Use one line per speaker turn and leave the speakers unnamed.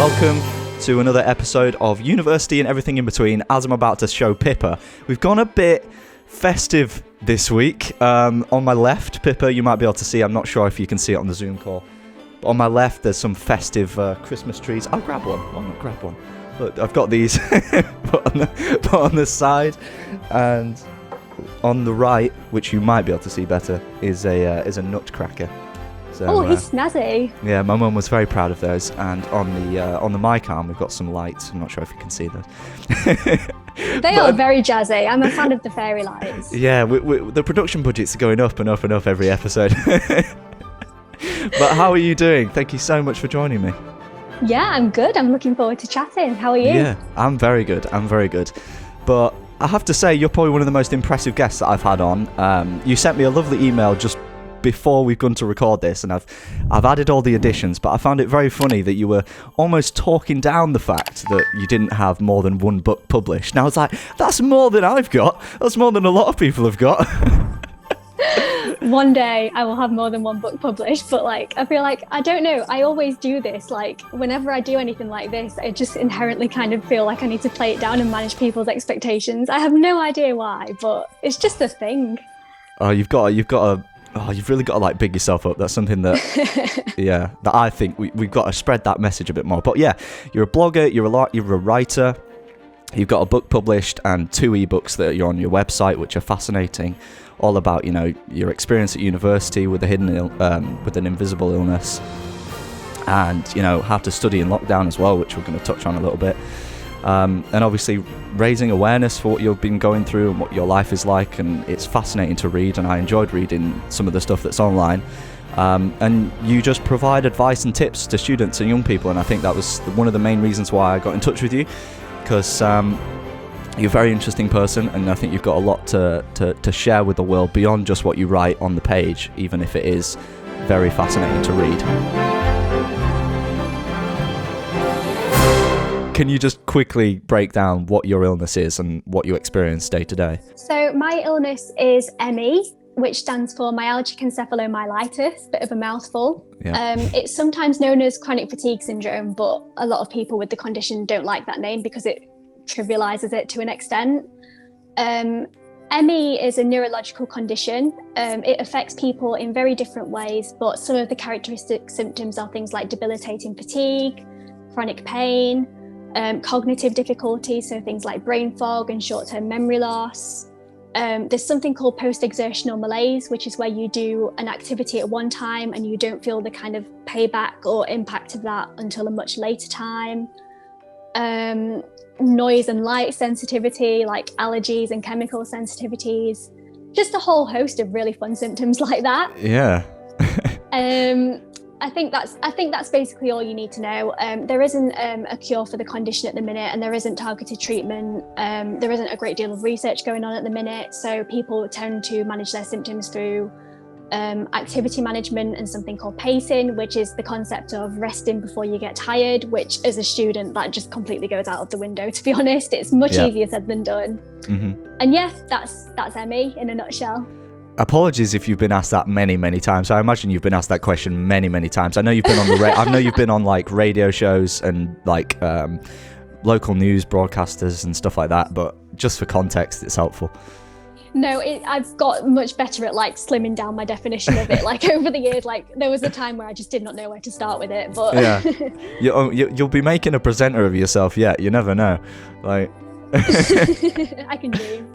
welcome to another episode of University and Everything in Between. As I'm about to show Pippa, we've gone a bit festive this week. On my left, Pippa, you might be able to see, I'm not sure if you can see it on the Zoom call, but on my left there's some festive Christmas trees. I'll grab one. Why not grab one? Look, I've got these put on the side, and on the right, which you might be able to see better, is a nutcracker. So,
he's snazzy.
Yeah, my mum was very proud of those. And on the mic arm, we've got some lights. I'm not sure if you can see those.
They are very jazzy. I'm a fan of the fairy lights.
Yeah, the production budgets are going up and up and up every episode. But how are you doing? Thank you so much for joining me.
Yeah, I'm good. I'm looking forward to chatting. How are you?
Yeah, I'm very good. But I have to say, you're probably one of the most impressive guests that I've had on. You sent me a lovely email just before we've gone to record this, and I've added all the additions, but I found it very funny that you were almost talking down the fact that you didn't have more than one book published. And I was like, that's more than I've got. That's more than a lot of people have got.
One day I will have more than one book published, but I feel like, I don't know, I always do this. Whenever I do anything like this, I just inherently kind of feel like I need to play it down and manage people's expectations. I have no idea why, but it's just a thing. Oh, you've really got to big yourself up. That's something that, that I think we've got to spread that message a bit more. But yeah, you're a blogger, you're a writer, you've got a book published and 2 ebooks that are on your website, which are fascinating, all about, your experience at university with with an invisible illness, and, how to study in lockdown as well, which we're going to touch on a little bit. And obviously raising awareness for what you've been going through and what your life is like, and it's fascinating to read, and I enjoyed reading some of the stuff that's online. And you just provide advice and tips to students and young people, and I think that was one of the main reasons why I got in touch with you, because you're a very interesting person, and I think you've got a lot to share with the world beyond just what you write on the page, even if it is very fascinating to read. Can you just quickly break down what your illness is and what you experience day to day? So my illness is ME, which stands for myalgic encephalomyelitis, bit of a mouthful.
Yeah.
It's sometimes known as chronic fatigue syndrome, but a lot of people with the condition don't like that name because it trivializes it to an extent. ME is a neurological condition. It affects people in very different ways, but some of the characteristic symptoms are things like debilitating fatigue, chronic pain, cognitive difficulties, so things like brain fog and short-term memory loss. There's something called post-exertional malaise, which is where you do an activity at one time and you don't feel the kind of payback or impact of that until a much later time. Noise and light sensitivity, like allergies and chemical sensitivities, just a whole host of really fun symptoms like that.
Yeah.
I think that's basically all you need to know. There isn't a cure for the condition at the minute, and there isn't targeted treatment. There isn't a great deal of research going on at the minute, so people tend to manage their symptoms through activity management and something called pacing, which is the concept of resting before you get tired, which as a student, that just completely goes out of the window, to be honest. It's much easier said than done. Mm-hmm. And yes, that's ME in a nutshell.
Apologies if you've been asked that many, many times. I imagine you've been asked that question many, many times. I know you've been on I know you've been on radio shows and local news broadcasters and stuff like that, but just for context, it's helpful.
No, I've got much better at slimming down my definition of it. Over the years, there was a time where I just did not know where to start with it. But
yeah, you'll be making a presenter of yourself yet. You never know.
I can dream.